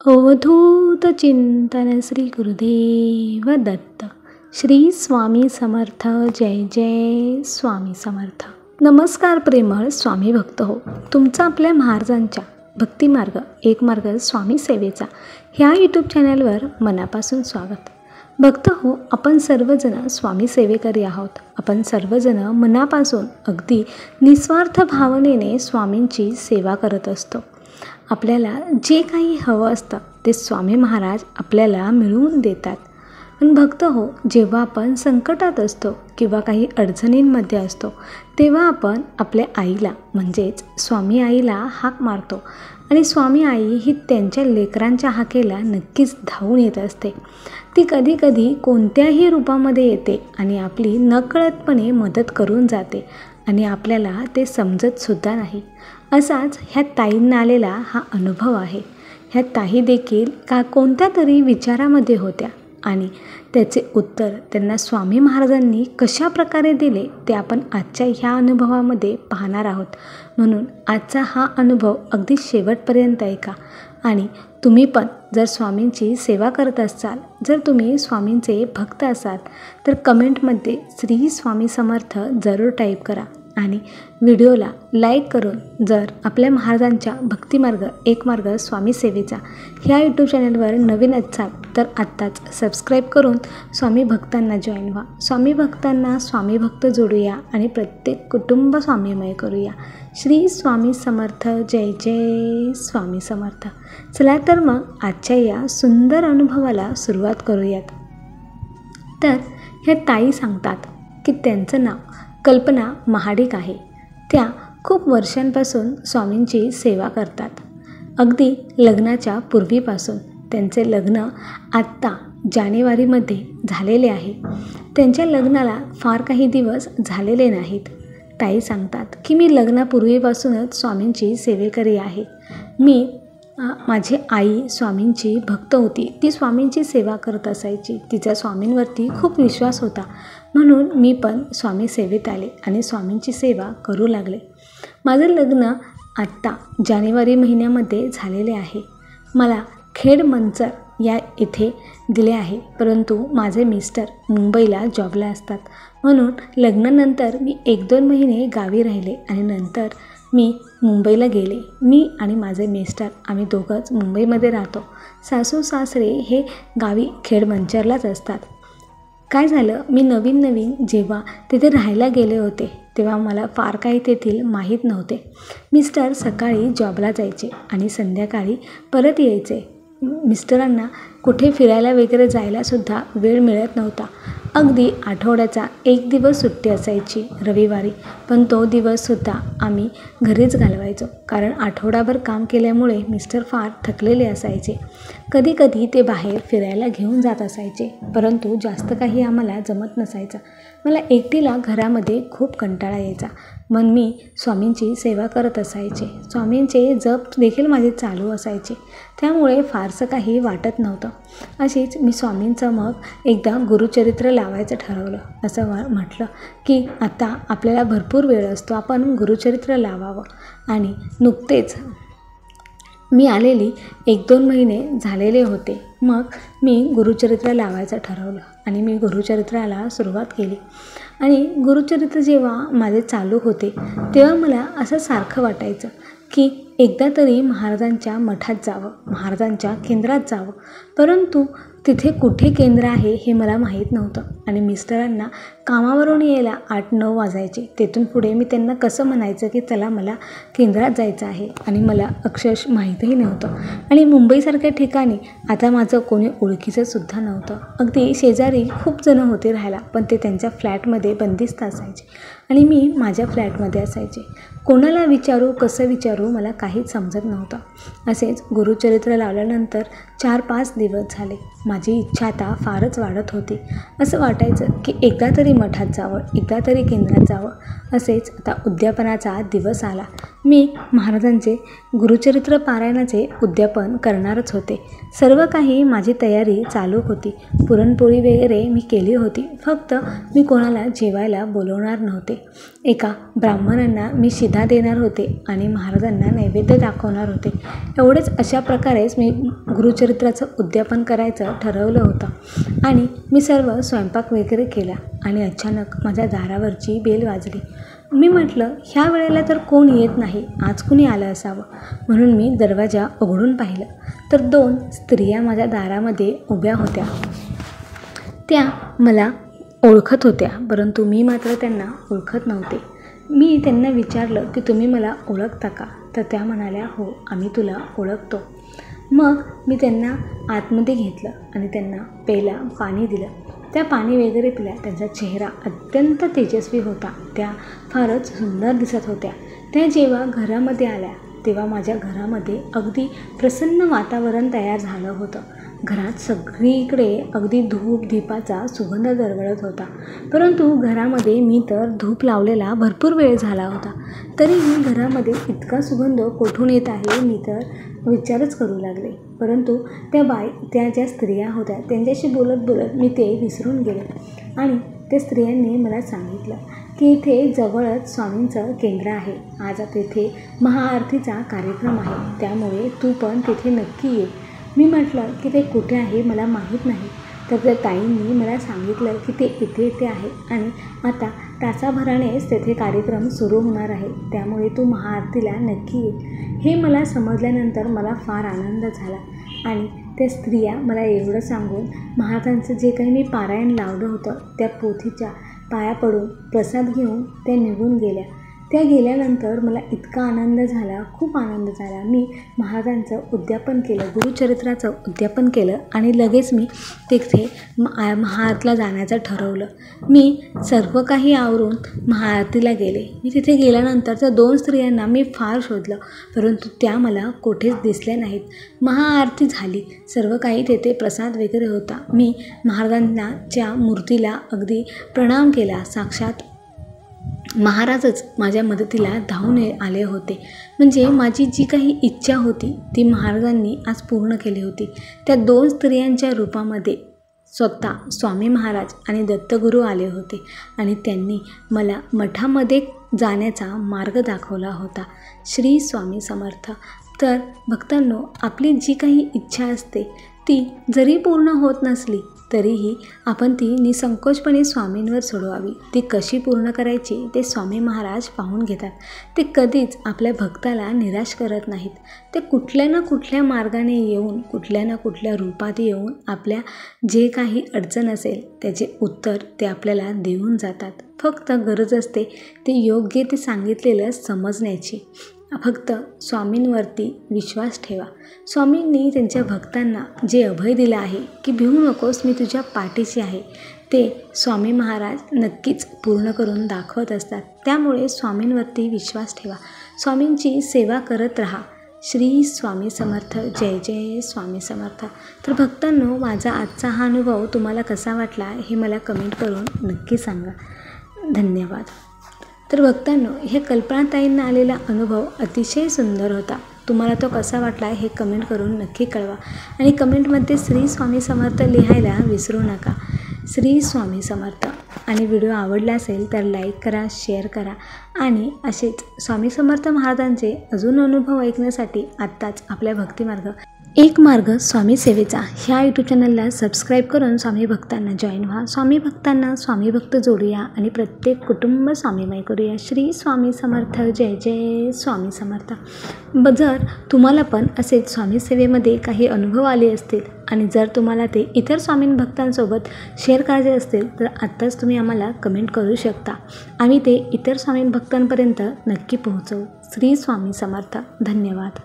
अवधूत चिंतन श्री गुरुदेव दत्त. श्री स्वामी समर्थ. जय जय स्वामी समर्थ. नमस्कार प्रेमळ स्वामी भक्त हो. तुमचा आपल्या महाराजांच्या भक्तिमार्ग एक मार्ग स्वामी सेवेचा ह्या यूट्यूब चॅनलवर मनापासून स्वागत. भक्त हो, आपण सर्वजण स्वामी सेवेकरी आहोत. आपण सर्वजण मनापासून अगदी निस्वार्थ भावनेने स्वामींची सेवा करत असतो. आपल्याला जे काही हवं असतं ते स्वामी महाराज आपल्याला मिळवून देतात. पण भक्त हो, जेव्हा आपण संकटात असतो किंवा काही अडचणींमध्ये असतो तेव्हा आपण आपल्या आईला म्हणजेच स्वामी आईला हाक मारतो आणि स्वामी आई ही त्यांच्या लेकरांच्या हाकेला नक्कीच धावून येत असते. ती कधीकधी कोणत्याही रूपामध्ये येते आणि आपली नकळतपणे मदत करून जाते आणि आपल्याला ते समजतसुद्धा नाही. असाच ह्या ताईंना आलेला हा अनुभव आहे. ह्या ताई देखील कोणत्या तरी विचारामध्ये होत्या आणि त्याचे उत्तर त्यांना स्वामी महाराजांनी कशा प्रकारे दिले ते आपण आजच्या ह्या अनुभवामध्ये पाहणार आहोत. म्हणून आजचा हा अनुभव अगदी शेवटपर्यंत ऐका. आणि तुम्ही पण जर स्वामींची सेवा करत असाल, जर तुम्ही स्वामींचे भक्त असाल तर कमेंटमध्ये श्री स्वामी समर्थ जरूर टाईप करा आणि व्हिडिओला लाईक करून जर आपल्या महाराजांच्या भक्तिमार्ग एक मार्ग स्वामी सेवेचा ह्या यूट्यूब चॅनलवर नवीन असाल तर आत्ताच सबस्क्राईब करून स्वामी भक्तांना जॉईन व्हा. स्वामी भक्तांना स्वामी भक्त जोडूया आणि प्रत्येक कुटुंब स्वामीमय करूया. श्री स्वामी समर्थ. जय जय स्वामी समर्थ. चला तर मग आजच्या या सुंदर अनुभवाला सुरुवात करूयात. तर ह्या ताई सांगतात की त्यांचं नाव कल्पना महाडिक आहे. त्या खूप वर्षांपासून स्वामींची सेवा करतात. अगदी लग्नाच्या पूर्वीपासून. त्यांचे लग्न आत्ता जानेवारीमध्ये झालेले आहे. त्यांच्या लग्नाला फार काही दिवस झालेले नाहीत. ताई सांगतात की मी लग्नापूर्वीपासूनच स्वामींची सेवेकरी आहे. माझी आई स्वामींची भक्त होती. ती स्वामींची सेवा करत असायची. तिचा स्वामींवरती खूप विश्वास होता. म्हणून मी पण स्वामी सेवेत आले आणि स्वामींची सेवा करू लागले. माझं लग्न आत्ता जानेवारी महिन्यामध्ये झालेले आहे. मला खेड मंचर या इथे दिले आहे. परंतु माझे मिस्टर मुंबईला जॉबला असतात. म्हणून लग्नानंतर मी 1-2 महिने गावी राहिले आणि नंतर मी मुंबईला गेले. मी आणि माझे मिस्टर आम्ही दोघंच मुंबईमध्ये राहतो. सासू सासरे हे गावी खेड मंचरलाच असतात. काय झालं, मी नवीन जेव्हा तिथे राहायला गेले होते तेव्हा मला फार काही तेथील माहीत नव्हते. मिस्टर सकाळी जॉबला जायचे आणि संध्याकाळी परत यायचे. मिस्टरांना कुठे फिरायला वगैरे जायलासुद्धा वेळ मिळत नव्हता. अगदी आठवड्याचा 1 दिवस सुट्टी असायची रविवारी, पण तो दिवससुद्धा आम्ही घरीच घालवायचो. कारण आठवडाभर काम केल्यामुळे मिस्टर फार थकलेले असायचे. कधीकधी ते बाहेर फिरायला घेऊन जात असायचे, परंतु जास्त काही आम्हाला जमत नसायचं. मला एकटीला घरामध्ये खूप कंटाळा यायचा. मग मी स्वामींची सेवा करत असायचे. स्वामींचे जप देखील माझे चालू असायचे. त्यामुळे फारसं काही वाटत नव्हतं. अशीच मी स्वामींचं मग एकदा गुरुचरित्र लावायचं ठरवलं. असं म्हटलं की आता आपल्याला भरपूर वेळ असतो, आपण गुरुचरित्र लावावं. आणि नुकतेच मी आलेली 1-2 महिने झालेले होते. मग मी गुरुचरित्र लावायचं ठरवलं आणि मी गुरुचरित्राला सुरुवात केली. आणि गुरुचरित्र जेव्हा माझे चालू होते तेव्हा मला असं सारखं वाटायचं की एकदा तरी महाराजांच्या मठात जावं, महाराजांच्या केंद्रात जावं. परंतु तिथे कुठे केंद्र आहे हे मला माहीत नव्हतं. आणि मिस्टरांना कामावरून यायला 8-9 वाजायचे. तेथून पुढे मी त्यांना कसं म्हणायचं की चला मला केंद्रात जायचं आहे आणि मला अक्षरशः माहीतही नव्हतं. आणि मुंबईसारख्या ठिकाणी आता माझं कोणी ओळखीचंसुद्धा नव्हतं. अगदी शेजारी खूप जणं होते राहायला, पण ते त्यांच्या फ्लॅटमध्ये बंदिस्त असायचे आणि मी माझ्या फ्लॅटमध्ये असायचे. कोणाला विचारू, कसं विचारू मला काहीच समजत नव्हतं. असेच गुरुचरित्र लावल्यानंतर 4-5 दिवस झाले. माझी इच्छा आता फारच वाढत होती. असं वाटायचं की एकदा तरी मठात जावं, एकदा तरी केंद्रात जावं. असेच आता उद्यापनाचा दिवस आला. मी महाराजांचे गुरुचरित्र पारायणाचे उद्यापन करणारच होते. सर्व काही माझी तयारी चालू होती. पुरणपोळी वगैरे मी केली होती. फक्त मी कोणाला जेवायला बोलवणार नव्हते. एका ब्राह्मणांना मी शिधा देणार होते आणि महाराजांना नैवेद्य दाखवणार होते. एवढेच. अशा प्रकारेच मी गुरुचरित्राचं उद्यापन करायचं ठरवलं होतं आणि मी सर्व स्वयंपाक वगैरे केला आणि अचानक माझ्या दारावरची बेल वाजली. मी म्हटलं, ह्या वेळेला तर कोण येत नाही, आज कुणी आलं असावं. म्हणून मी दरवाजा उघडून पाहिलं तर 2 स्त्रिया माझ्या दारामध्ये उभ्या होत्या. त्या मला ओळखत होत्या, परंतु मी मात्र त्यांना ओळखत नव्हते. मी त्यांना विचारलं की तुम्ही मला ओळखता का? तर त्या म्हणाल्या, हो, आम्ही तुला ओळखतो. मग मी त्यांना आतमध्ये घेतलं आणि त्यांना प्यायला पाणी दिलं. त्या पाणी वगैरे पिल्या. त्यांचा चेहरा अत्यंत तेजस्वी होता. त्या फारच सुंदर दिसत होत्या. त्या जेव्हा घरामध्ये आल्या तेव्हा माझ्या घरामध्ये अगदी प्रसन्न वातावरण तयार झालं होतं. घरात सगळीकडे अगदी धूप दीपाचा सुगंध दरवळत होता. परंतु घरामध्ये मी तर धूप लावलेला भरपूर वेळ झाला होता, तरीही घरामध्ये इतका सुगंध कुठून येत आहे मी तर विचारच करू लागले. परंतु त्या ज्या स्त्रिया होत्या त्यांच्याशी बोलत बोलत मी ते विसरून गेले आणि त्या स्त्रियांनी मला सांगितलं की इथे जवळच स्वामींचं केंद्र आहे. आज तेथे महाआरतीचा कार्यक्रम आहे, त्यामुळे तू पण तिथे नक्की ये. मी म्हटलं की ते कुठे आहे मला माहीत नाही. तर त्या ताईंनी मला सांगितलं की ते इथे आहे आणि आता तासाभरानेच तेथे कार्यक्रम सुरू होणार आहे, त्यामुळे तू महाआरतीला नक्की ये. हे मला समजल्यानंतर मला फार आनंद झाला आणि त्या स्त्रिया मला एवढं सांगून महाराजांचं जे काही मी पारायण लावलं होतं त्या पोथीच्या पाया पडून प्रसाद घेऊन त्या निघून गेल्या. त्या गेल्यानंतर मला इतका आनंद झाला, खूप आनंद झाला. मी महाराजांचं उद्यापन केलं, गुरुचरित्राचं उद्यापन केलं आणि लगेच मी तिथे महाआरतीला जाण्याचं ठरवलं. मी सर्व काही आवरून महाआरतीला गेले. मी तिथे गेल्यानंतर त्या 2 स्त्रियांना मी फार शोधलं, परंतु त्या मला कुठेच दिसल्या नाहीत. महाआरती झाली, सर्व काही तेथे प्रसाद वगैरे होता. मी महाराजांच्या मूर्तीला अगदी प्रणाम केला. साक्षात महाराजच माझ्या मदतीला धावून आले होते. म्हणजे माझी जी काही इच्छा होती ती महाराजांनी आज पूर्ण केली होती. त्या 2 स्त्रियांच्या रूपामध्ये स्वतः स्वामी महाराज आणि दत्तगुरू आले होते आणि त्यांनी मला मठामध्ये जाण्याचा मार्ग दाखवला होता. श्री स्वामी समर्थ. तर भक्तांनो, आपली जी काही इच्छा असते ती जरी पूर्ण होत नसली तरीही आपण ती निसंकोचपणे स्वामींवर सोडवावी. ती कशी पूर्ण करायची ते स्वामी महाराज पाहून घेतात. ते कधीच आपल्या भक्ताला निराश करत नाहीत. ते कुठल्या ना कुठल्या मार्गाने येऊन, कुठल्या ना कुठल्या रूपात येऊन आपल्या जे काही अडचण असेल त्याचे उत्तर ते आपल्याला देऊन जातात. फक्त गरज असते ते योग्य ते सांगितलेलं समजण्याची. फक्त स्वामींवरती विश्वास ठेवा. स्वामींनी त्यांच्या भक्तांना जे अभय दिलं आहे की भिवू नकोस, मी तुझ्या पाठीशी आहे, ते स्वामी महाराज नक्कीच पूर्ण करून दाखवत असतात. त्यामुळे स्वामींवरती विश्वास ठेवा. स्वामींची सेवा करत राहा. श्री स्वामी समर्थ. जय जय स्वामी समर्थ. तर भक्तांनो, माझा आजचा हा अनुभव तुम्हाला कसा वाटला हे मला कमेंट करून नक्की सांगा. धन्यवाद. तर भक्तांनो, हे कल्पनाताईंना आलेला अनुभव अतिशय सुंदर होता. तुम्हाला तो कसा वाटला हे कमेंट करून नक्की कळवा आणि कमेंटमध्ये श्री स्वामी समर्थ लिहायला विसरू नका. श्री स्वामी समर्थ. आणि व्हिडिओ आवडला असेल तर लाईक करा, शेअर करा आणि असेच स्वामी समर्थ महाराजांचे अजून अनुभव ऐकण्यासाठी आत्ताच आपल्या भक्तिमार्ग एक मार्ग स्वामी सेवेचा ह्या यूट्यूब चॅनलला सबस्क्राईब करून स्वामी भक्तांना जॉईन व्हा. स्वामी भक्तांना स्वामी भक्त जोडूया आणि प्रत्येक कुटुंब स्वामीमय करूया. श्री स्वामी समर्थ. जय जय स्वामी समर्थ. जर तुम्हाला पण असेच स्वामी सेवेमध्ये काही अनुभव आले असतील आणि जर तुम्हाला ते इतर स्वामी भक्तांसोबत शेअर करायचे असतील तर आत्ताच तुम्ही आम्हाला कमेंट करू शकता. आम्ही ते इतर स्वामी भक्तांपर्यंत नक्की पोहोचवू. श्री स्वामी समर्थ. धन्यवाद.